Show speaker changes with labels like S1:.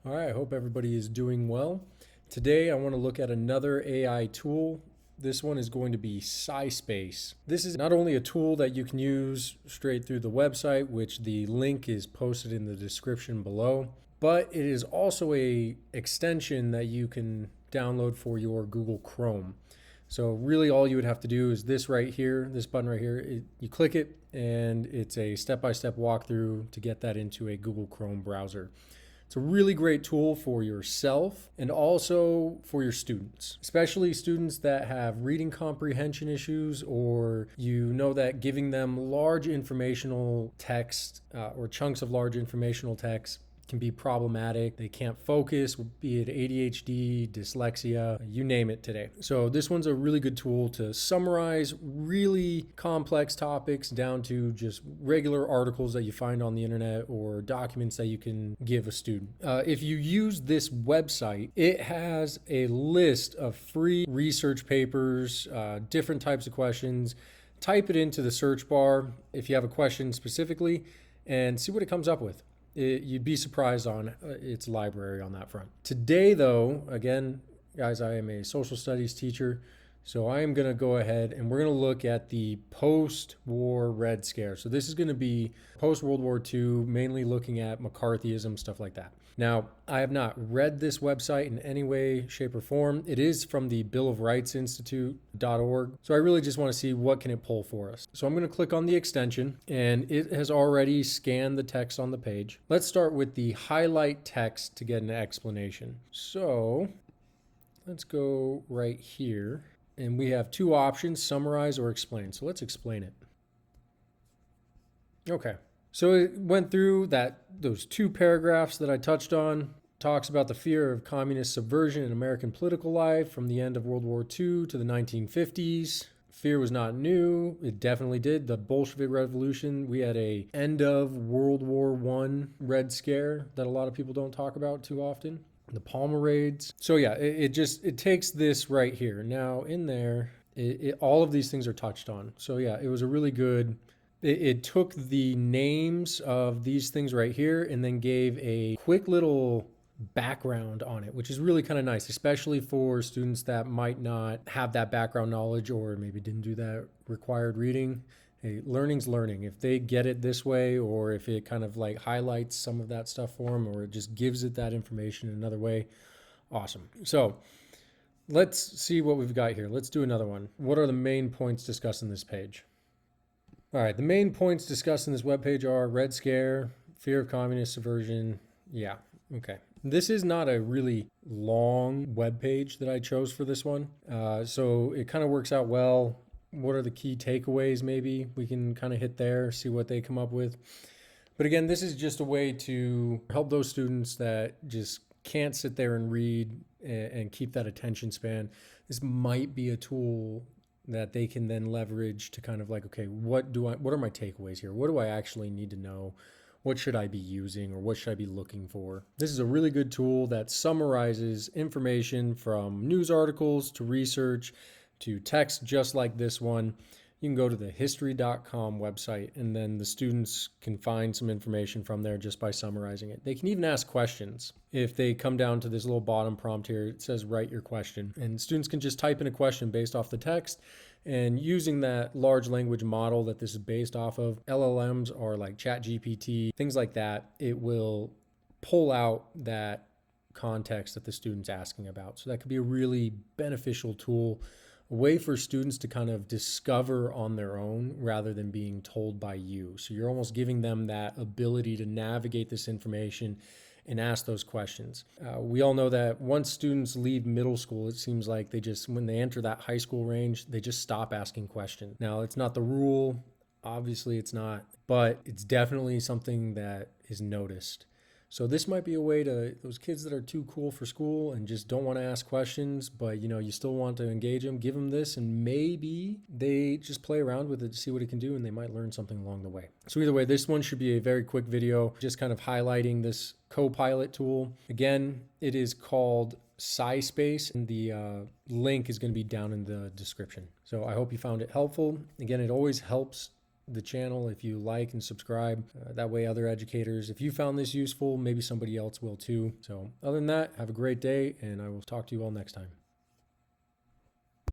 S1: All right, I hope everybody is doing well. Today I want to look at another AI tool. This one is going to be SciSpace. This is not only a tool that you can use straight through the website, which the link is posted in the description below, but it is also a extension that you can download for your Google Chrome. So really all you would have to do is this right here, this button right here, you click it and it's a step-by-step walkthrough to get that into a Google Chrome browser. It's a really great tool for yourself and also for your students, especially students that have reading comprehension issues, or you know that giving them large informational text or chunks of large informational text can be problematic. They can't focus, be it ADHD, dyslexia, you name it today. So this one's a really good tool to summarize really complex topics down to just regular articles that you find on the internet or documents that you can give a student. If you use this website, it has a list of free research papers, different types of questions. Type it into the search bar if you have a question specifically and see what it comes up with. You'd be surprised on its library on that front. Today, though, again, guys, I am a social studies teacher, so I am going to go ahead and we're going to look at the post-war Red Scare. So this is going to be post-World War II, mainly looking at McCarthyism, stuff like that. Now, I have not read this website in any way, shape, or form. It is from the Bill of Rights Institute.org. So I really just want to see what can it pull for us. So I'm going to click on the extension and it has already scanned the text on the page. Let's start with the highlight text to get an explanation. So let's go right here. And we have two options, summarize or explain. So let's explain it. Okay. So it went through those two paragraphs that I touched on, talks about the fear of communist subversion in American political life from the end of World War II to the 1950s. Fear was not new. It definitely did. The Bolshevik Revolution, we had a end of World War I Red Scare that a lot of people don't talk about too often. The Palmer raids. So yeah, it takes this right here. Now in there, all of these things are touched on. So yeah, it was a really good. It took the names of these things right here and then gave a quick little background on it, which is really kind of nice, especially for students that might not have that background knowledge or maybe didn't do that required reading. Hey, learning's learning. If they get it this way, or if it kind of like highlights some of that stuff for them, or it just gives it that information in another way, awesome. So let's see what we've got here. Let's do another one. What are the main points discussed in this page? All right, the main points discussed in this webpage are Red Scare, fear of communist subversion. Yeah, okay. This is not a really long webpage that I chose for this one, so it kind of works out well. What are the key takeaways? Maybe we can kind of hit there, see what they come up with. But again, this is just a way to help those students that just can't sit there and read and keep that attention span. This might be a tool that they can then leverage to kind of like, okay, what are my takeaways here? What do I actually need to know? What should I be using, or what should I be looking for? This is a really good tool that summarizes information from news articles to research to text just like this one. You can go to the history.com website and then the students can find some information from there just by summarizing it. They can even ask questions. If they come down to this little bottom prompt here, it says write your question, and students can just type in a question based off the text. And using that large language model that this is based off of, LLMs are like ChatGPT, things like that, it will pull out that context that the student's asking about. So that could be a really beneficial tool, a way for students to kind of discover on their own rather than being told by you. So you're almost giving them that ability to navigate this information and ask those questions. We all know that once students leave middle school, it seems like when they enter that high school range, they just stop asking questions. Now, it's not the rule. Obviously, it's not, but it's definitely something that is noticed. So this might be a way to those kids that are too cool for school and just don't want to ask questions, but you still want to engage them, give them this, and maybe they just play around with it to see what it can do, and they might learn something along the way. So either way, this one should be a very quick video, just kind of highlighting this Copilot tool. Again, it is called SciSpace, and the link is going to be down in the description. So I hope you found it helpful. Again, it always helps the channel if you like and subscribe. That way other educators, if you found this useful, maybe somebody else will too. So other than that, have a great day, and I will talk to you all next time.